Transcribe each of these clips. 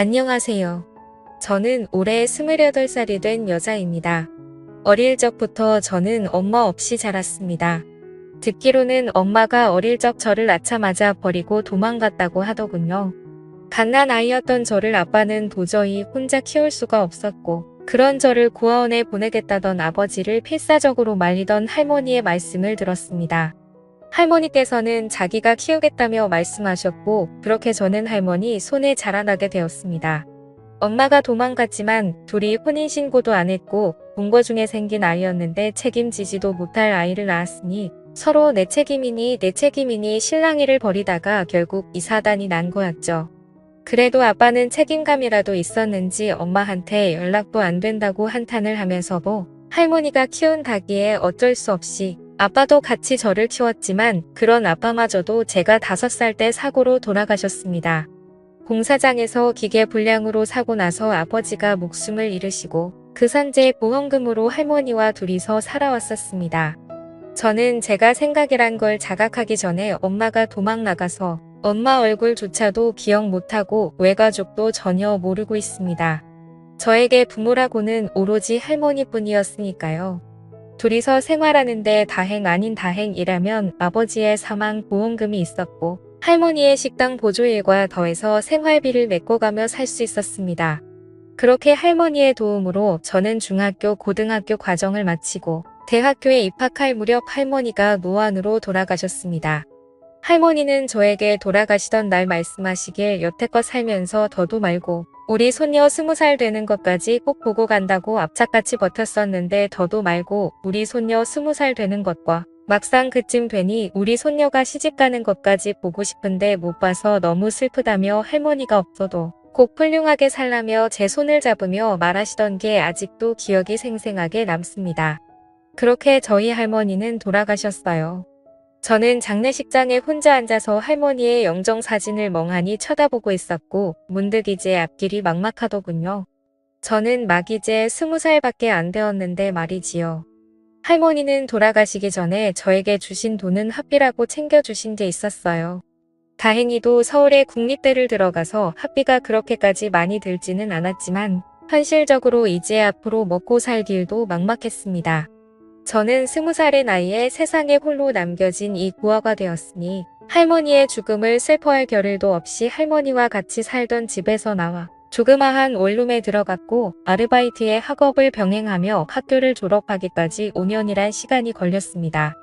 안녕하세요. 저는 올해 28살이 된 여자입니다. 어릴 적부터 저는 엄마 없이 자랐습니다. 듣기로는 엄마가 어릴 적 저를 낳자마자 버리고 도망갔다고 하더군요. 갓난 아이였던 저를 아빠는 도저히 혼자 키울 수가 없었고, 그런 저를 고아원에 보내겠다던 아버지를 필사적으로 말리던 할머니의 말씀을 들었습니다. 할머니께서는 자기가 키우겠다며 말씀하셨고, 그렇게 저는 할머니 손에 자라나게 되었습니다. 엄마가 도망갔지만 둘이 혼인신고도 안 했고 본거 중에 생긴 아이였는데 책임지지도 못할 아이를 낳았으니 서로 내 책임이니 실랑이를 벌이다가 결국 이 사단이 난 거였죠. 그래도 아빠는 책임감이라도 있었는지 엄마한테 연락도 안 된다고 한탄을 하면서 할머니가 키운 닭이에 어쩔 수 없이 아빠도 같이 저를 키웠지만 그런 아빠마저도 제가 5살 때 사고로 돌아가셨습니다. 공사장에서 기계 불량으로 사고 나서 아버지가 목숨을 잃으시고 그 산재 보험금으로 할머니와 둘이서 살아왔었습니다. 저는 제가 생각이란 걸 자각하기 전에 엄마가 도망 나가서 엄마 얼굴조차도 기억 못하고 외가족도 전혀 모르고 있습니다. 저에게 부모라고는 오로지 할머니뿐이었으니까요. 둘이서 생활하는데 다행 아닌 다행이라면 아버지의 사망 보험금이 있었고 할머니의 식당 보조일과 더해서 생활비를 메꿔가며 살 수 있었습니다. 그렇게 할머니의 도움으로 저는 중학교, 고등학교 과정을 마치고 대학교에 입학할 무렵 할머니가 노안으로 돌아가셨습니다. 할머니는 저에게 돌아가시던 날 말씀하시길 여태껏 살면서 더도 말고 우리 손녀 20살 되는 것까지 꼭 보고 간다고 압착같이 버텼었는데 더도 말고 우리 손녀 20살 되는 것과 막상 그쯤 되니 우리 손녀가 시집가는 것까지 보고 싶은데 못 봐서 너무 슬프다며 할머니가 없어도 꼭 훌륭하게 살라며 제 손을 잡으며 말하시던 게 아직도 기억이 생생하게 남습니다. 그렇게 저희 할머니는 돌아가셨어요. 저는 장례식장에 혼자 앉아서 할머니의 영정사진을 멍하니 쳐다보고 있었고 문득 이제 앞길이 막막하더군요. 저는 막 이제 20살밖에 안 되었는데 말이지요. 할머니는 돌아가시기 전에 저에게 주신 돈은 합비라고 챙겨주신 게 있었어요. 다행히도 서울의 국립대를 들어가서 학비가 그렇게까지 많이 들지는 않았지만 현실적으로 이제 앞으로 먹고 살 길도 막막했습니다. 저는 20살의 나이에 세상에 홀로 남겨진 이 고아가 되었으니 할머니의 죽음을 슬퍼할 겨를도 없이 할머니와 같이 살던 집에서 나와 조그마한 원룸에 들어갔고 아르바이트의 학업을 병행하며 학교를 졸업하기까지 5년이란 시간이 걸렸습니다.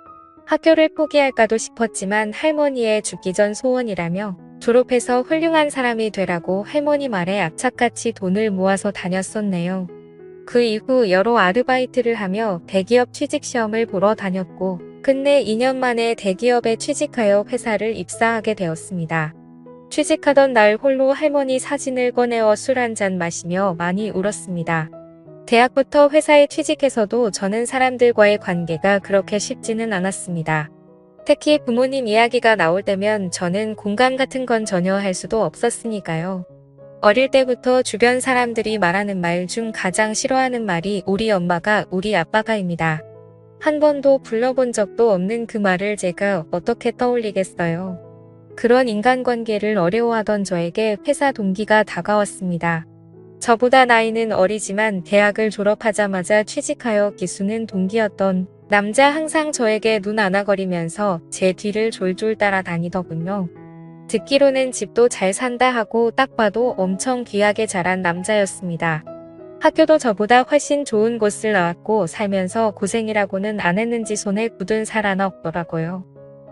학교를 포기할까도 싶었지만 할머니의 죽기 전 소원이라며 졸업해서 훌륭한 사람이 되라고 할머니 말에 악착같이 돈을 모아서 다녔었네요. 그 이후 여러 아르바이트를 하며 대기업 취직시험을 보러 다녔고 끝내 2년 만에 대기업에 취직하여 회사를 입사하게 되었습니다. 취직하던 날 홀로 할머니 사진을 꺼내어 술 한잔 마시며 많이 울었습니다. 대학부터 회사에 취직해서도 저는 사람들과의 관계가 그렇게 쉽지는 않았습니다. 특히 부모님 이야기가 나올 때면 저는 공감 같은 건 전혀 할 수도 없었으니까요. 어릴 때부터 주변 사람들이 말하는 말 중 가장 싫어하는 말이 우리 엄마가 우리 아빠가입니다. 한 번도 불러본 적도 없는 그 말을 제가 어떻게 떠올리겠어요. 그런 인간관계를 어려워하던 저에게 회사 동기가 다가왔습니다. 저보다 나이는 어리지만 대학을 졸업하자마자 취직하여 기수는 동기였던 남자 항상 저에게 눈 안아거리면서 제 뒤를 졸졸 따라다니더군요. 듣기로는 집도 잘 산다 하고 딱 봐도 엄청 귀하게 자란 남자였습니다. 학교도 저보다 훨씬 좋은 곳을 나왔고 살면서 고생이라고는 안 했는지 손에 굳은 살 하나 없더라고요.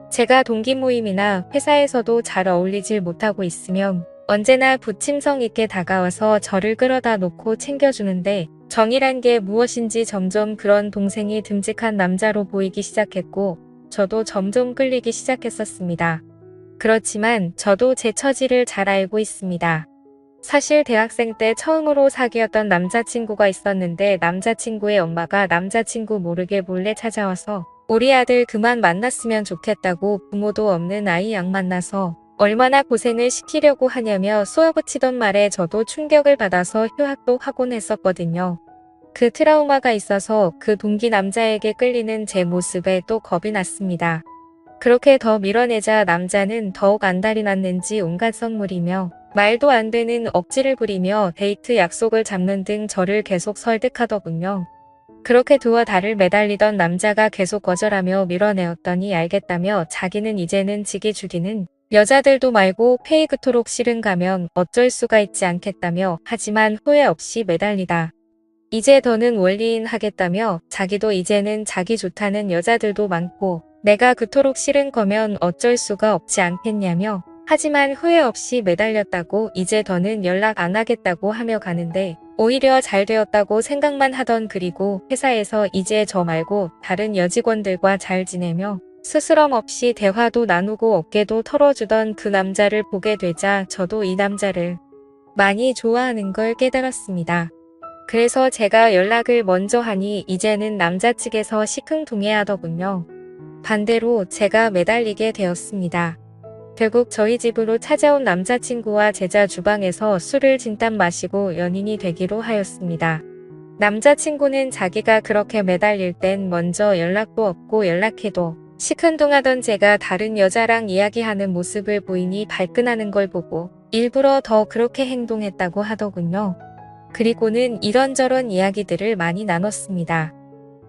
제가 동기 모임이나 회사에서도 잘 어울리질 못하고 있으면 언제나 부침성 있게 다가와서 저를 끌어다 놓고 챙겨주는데 정이란 게 무엇인지 점점 그런 동생이 듬직한 남자로 보이기 시작했고 저도 점점 끌리기 시작했었습니다. 그렇지만 저도 제 처지를 잘 알고 있습니다. 사실 대학생 때 처음으로 사귀었던 남자친구가 있었는데 남자친구의 엄마가 남자친구 모르게 몰래 찾아와서 우리 아들 그만 만났으면 좋겠다고 부모도 없는 아이 양 만나서 얼마나 고생을 시키려고 하냐며 쏘아붙이던 말에 저도 충격을 받아서 휴학도 하곤 했었거든요. 그 트라우마가 있어서 그 동기 남자에게 끌리는 제 모습에 또 겁이 났습니다. 그렇게 더 밀어내자 남자는 더욱 안달이 났는지 온갖 선물이며 말도 안 되는 억지를 부리며 데이트 약속을 잡는 등 저를 계속 설득하더군요. 그렇게 두어 달을 매달리던 남자가 계속 거절하며 밀어내었더니 알겠다며 자기는 이제는 지기 죽이는 여자들도 말고 페이그토록 싫은 가면 어쩔 수가 있지 않겠다며 하지만 후회 없이 매달리다. 이제 더는 원리인 하겠다며 자기도 이제는 자기 좋다는 여자들도 많고 내가 그토록 싫은 거면 어쩔 수가 없지 않겠냐며 하지만 후회 없이 매달렸다고 이제 더는 연락 안 하겠다고 하며 가는데 오히려 잘 되었다고 생각만 하던 그리고 회사에서 이제 저 말고 다른 여직원들과 잘 지내며 스스럼 없이 대화도 나누고 어깨도 털어주던 그 남자를 보게 되자 저도 이 남자를 많이 좋아하는 걸 깨달았습니다. 그래서 제가 연락을 먼저 하니 이제는 남자 측에서 시큰둥해하더군요. 반대로 제가 매달리게 되었습니다. 결국 저희 집으로 찾아온 남자친구와 제자 주방에서 술을 진땀 마시고 연인이 되기로 하였습니다. 남자친구는 자기가 그렇게 매달릴 땐 먼저 연락도 없고 연락해도 시큰둥하던 제가 다른 여자랑 이야기하는 모습을 보이니 발끈하는 걸 보고 일부러 더 그렇게 행동했다고 하더군요. 그리고는 이런저런 이야기들을 많이 나눴습니다.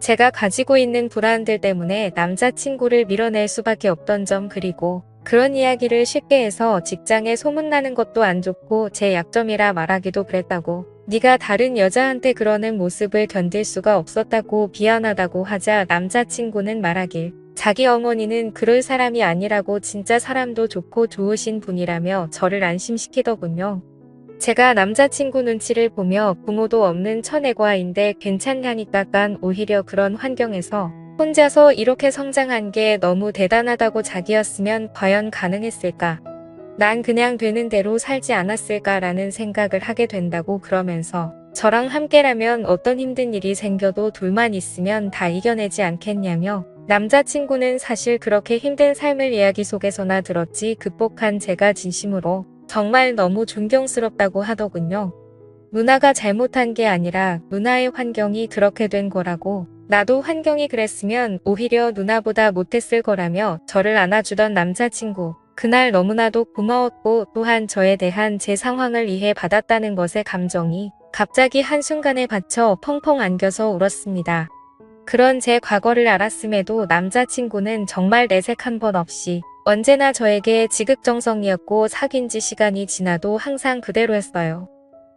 제가 가지고 있는 불안들 때문에 남자친구를 밀어낼 수밖에 없던 점 그리고 그런 이야기를 쉽게 해서 직장에 소문나는 것도 안 좋고 제 약점이라 말하기도 그랬다고 네가 다른 여자한테 그러는 모습을 견딜 수가 없었다고 비난하다고 하자 남자친구는 말하길 자기 어머니는 그럴 사람이 아니라고 진짜 사람도 좋고 좋으신 분이라며 저를 안심시키더군요. 제가 남자친구 눈치를 보며 부모도 없는 처내과인데 괜찮냐니까 오히려 그런 환경에서 혼자서 이렇게 성장한 게 너무 대단하다고 자기였으면 과연 가능했을까? 난 그냥 되는 대로 살지 않았을까라는 생각을 하게 된다고 그러면서 저랑 함께라면 어떤 힘든 일이 생겨도 둘만 있으면 다 이겨내지 않겠냐며 남자친구는 사실 그렇게 힘든 삶을 이야기 속에서나 들었지 극복한 제가 진심으로 정말 너무 존경스럽다고 하더군요. 누나가 잘못한 게 아니라 누나의 환경이 그렇게 된 거라고 나도 환경이 그랬으면 오히려 누나보다 못했을 거라며 저를 안아주던 남자친구. 그날 너무나도 고마웠고 또한 저에 대한 제 상황을 이해받았다는 것에 감정이 갑자기 한순간에 받쳐 펑펑 안겨서 울었습니다. 그런 제 과거를 알았음에도 남자친구는 정말 내색 한 번 없이 언제나 저에게 지극정성이었고 사귄 지 시간이 지나도 항상 그대로였어요.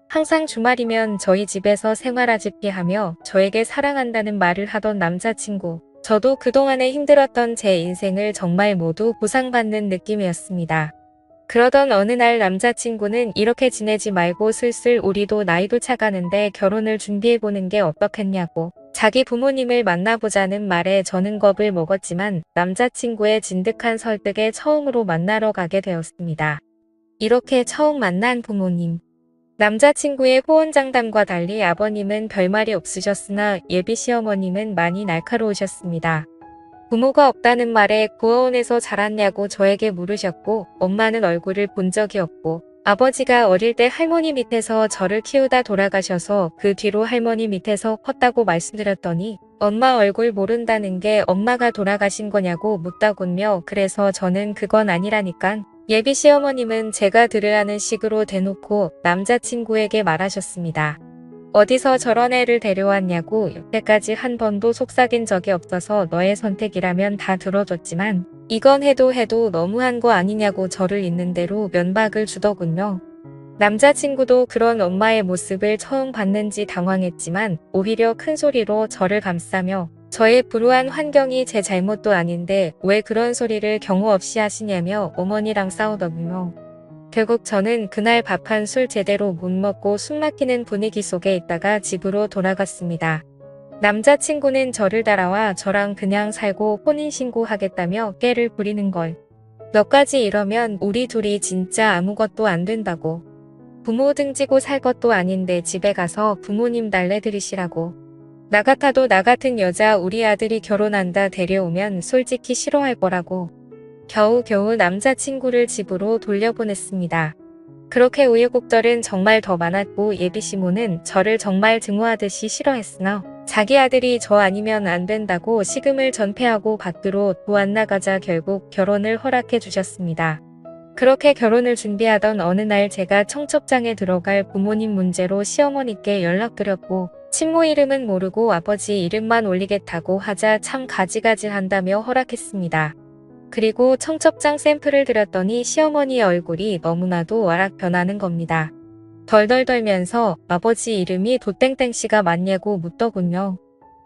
항상 주말이면 저희 집에서 생활하집기 하며 저에게 사랑한다는 말을 하던 남자친구. 저도 그동안에 힘들었던 제 인생을 정말 모두 보상받는 느낌이었습니다. 그러던 어느 날 남자친구는 이렇게 지내지 말고 슬슬 우리도 나이도 차가는데 결혼을 준비해보는 게 어떻겠냐고 자기 부모님을 만나보자는 말에 저는 겁을 먹었지만 남자친구의 진득한 설득에 처음으로 만나러 가게 되었습니다. 이렇게 처음 만난 부모님. 남자친구의 호언장담과 달리 아버님은 별말이 없으셨으나 예비 시어머님은 많이 날카로우셨습니다. 부모가 없다는 말에 고아원에서 자랐냐고 저에게 물으셨고 엄마는 얼굴을 본 적이 없고 아버지가 어릴 때 할머니 밑에서 저를 키우다 돌아가셔서 그 뒤로 할머니 밑에서 컸다고 말씀드렸더니 엄마 얼굴 모른다는 게 엄마가 돌아가신 거냐고 묻다군요. 그래서 저는 그건 아니라니깐. 예비 시어머님은 제가 들으라는 식으로 대놓고 남자친구에게 말하셨습니다. 어디서 저런 애를 데려왔냐고 여태까지 한 번도 속삭인 적이 없어서 너의 선택이라면 다 들어줬지만 이건 해도 너무한 거 아니냐고 저를 있는 대로 면박을 주더군요. 남자친구도 그런 엄마의 모습을 처음 봤는지 당황했지만 오히려 큰 소리로 저를 감싸며 저의 불우한 환경이 제 잘못도 아닌데 왜 그런 소리를 경우 없이 하시냐며 어머니랑 싸우더군요. 결국 저는 그날 밥 한 술 제대로 못 먹고 숨막히는 분위기 속에 있다가 집으로 돌아갔습니다. 남자친구는 저를 따라와 저랑 그냥 살고 혼인신고하겠다며 깨를 부리는 걸. 너까지 이러면 우리 둘이 진짜 아무것도 안 된다고. 부모 등지고 살 것도 아닌데 집에 가서 부모님 달래드리시라고. 나 같아도 나 같은 여자 우리 아들이 결혼한다 데려오면 솔직히 싫어할 거라고. 겨우겨우 남자친구를 집으로 돌려보냈습니다. 그렇게 우여곡절은 정말 더 많았고 예비시모는 저를 정말 증오하듯이 싫어했으나 자기 아들이 저 아니면 안 된다고 식음을 전폐하고 밖으로 또 안 나가자 결국 결혼을 허락해 주셨습니다. 그렇게 결혼을 준비하던 어느 날 제가 청첩장에 들어갈 부모님 문제로 시어머니께 연락드렸고 친모 이름은 모르고 아버지 이름만 올리겠다고 하자 참 가지가지한다며 허락했습니다. 그리고 청첩장 샘플을 드렸더니 시어머니의 얼굴이 너무나도 와락 변하는 겁니다. 덜덜 떨면서 아버지 이름이 도땡땡씨가 맞냐고 묻더군요.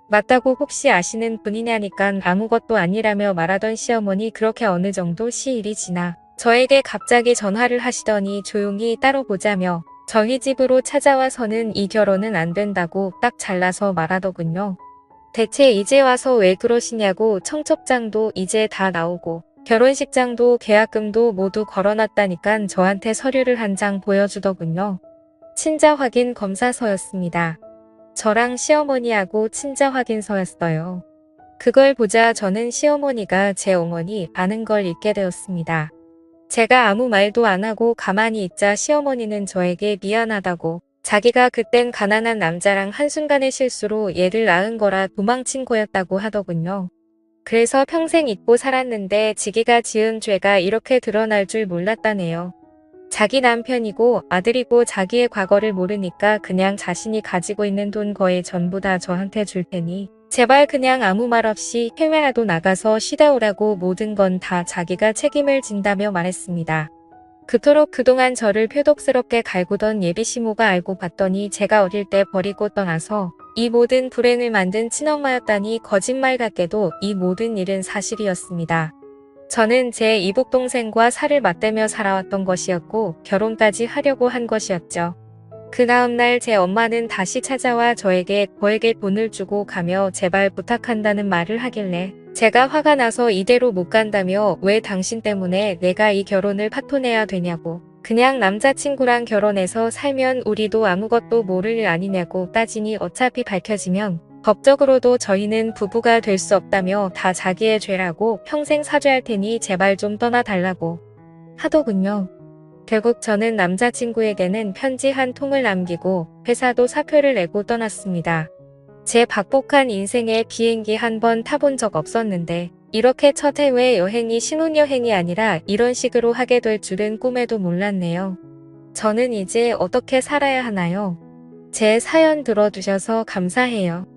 맞다고 혹시 아시는 분이냐니깐 아무것도 아니라며 말하던 시어머니 그렇게 어느 정도 시일이 지나 저에게 갑자기 전화를 하시더니 조용히 따로 보자며 저희 집으로 찾아와서는 이 결혼은 안 된다고 딱 잘라서 말하더군요. 대체 이제 와서 왜 그러시냐고 청첩장도 이제 다 나오고 결혼식장도 계약금도 모두 걸어놨다니깐 저한테 서류를 한 장 보여주더군요. 친자 확인 검사서였습니다. 저랑 시어머니하고 친자 확인서였어요. 그걸 보자 저는 시어머니가 제 어머니 아는 걸 읽게 되었습니다. 제가 아무 말도 안 하고 가만히 있자 시어머니는 저에게 미안하다고 자기가 그땐 가난한 남자랑 한순간의 실수로 얘를 낳은 거라 도망친 거였다고 하더군요. 그래서 평생 잊고 살았는데 지기가 지은 죄가 이렇게 드러날 줄 몰랐다네요. 자기 남편이고 아들이고 자기의 과거를 모르니까 그냥 자신이 가지고 있는 돈 거의 전부 다 저한테 줄 테니 제발 그냥 아무 말 없이 해외라도 나가서 쉬다 오라고 모든 건 다 자기가 책임을 진다며 말했습니다. 그토록 그동안 저를 표독스럽게 갈구던 예비시모가 알고 봤더니 제가 어릴 때 버리고 떠나서 이 모든 불행을 만든 친엄마였다니 거짓말 같게도 이 모든 일은 사실이었습니다. 저는 제 이복동생과 살을 맞대며 살아왔던 것이었고 결혼까지 하려고 한 것이었죠. 그 다음날 제 엄마는 다시 찾아와 저에게 거액의 돈을 주고 가며 제발 부탁한다는 말을 하길래 제가 화가 나서 이대로 못 간다며 왜 당신 때문에 내가 이 결혼을 파토내야 되냐고 그냥 남자친구랑 결혼해서 살면 우리도 아무것도 모를 일 아니냐고 따지니 어차피 밝혀지면 법적으로도 저희는 부부가 될 수 없다며 다 자기의 죄라고 평생 사죄할 테니 제발 좀 떠나달라고 하더군요. 결국 저는 남자친구에게는 편지 한 통을 남기고 회사도 사표를 내고 떠났습니다. 제 박복한 인생에 비행기 한 번 타본 적 없었는데 이렇게 첫 해외 여행이 신혼여행이 아니라 이런 식으로 하게 될 줄은 꿈에도 몰랐네요. 저는 이제 어떻게 살아야 하나요? 제 사연 들어주셔서 감사해요.